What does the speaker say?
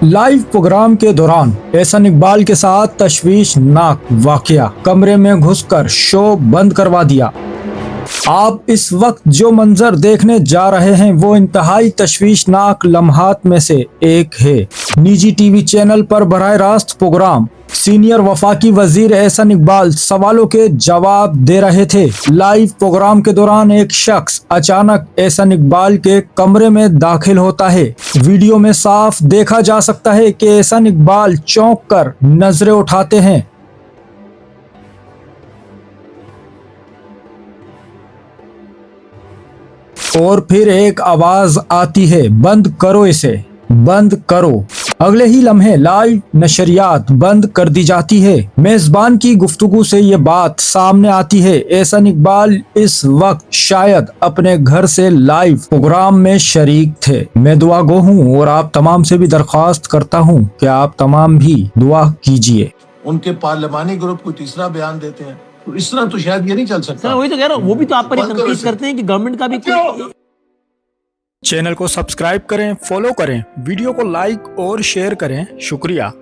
Live programme के दौरान एहसान इकबाल के साथ तशवीशनाक वाकया, कमरे में घुसकर शो बंद करवा दिया। आप इस वक्त जो मंजर देखने जा रहे हैं वो इंतहाई तशवीशनाक लम्हात में से एक है। निजी टीवी चैनल पर बराह रास्त प्रोग्राम सीनियर वफाकी वजीर एहसान इकबाल सवालों के जवाब दे रहे थे। लाइव प्रोग्राम के दौरान एक शख्स अचानक एहसान इकबाल के कमरे में दाखिल होता है। वीडियो में साफ देखा जा सकता है कि एहसान इकबाल चौंक कर नजरें उठाते हैं। और फिर एक आवाज आती है, बंद करो इसे, बंद करो। अगले ही लम्हे लाइव नशरियात बंद कर दी जाती है। मेजबान की गुफ्तगू से ये बात सामने आती है, एहसान इकबाल इस वक्त शायद अपने घर से लाइव प्रोग्राम में शरीक थे। मैं दुआ गो हूँ और आप तमाम से भी दरख्वास्त करता हूँ कि आप तमाम भी दुआ कीजिए। उनके पार्लिमानी ग्रुप को तीसरा बयान देते हैं, तो इस तरह तो शायद ये नहीं चल सकता। वही तो कह रहा हूँ, वो भी तो आप पर तनकीद करते हैं कि गवर्नमेंट का भी चैनल को सब्सक्राइब करें, फॉलो करें, वीडियो को लाइक और शेयर करें। शुक्रिया।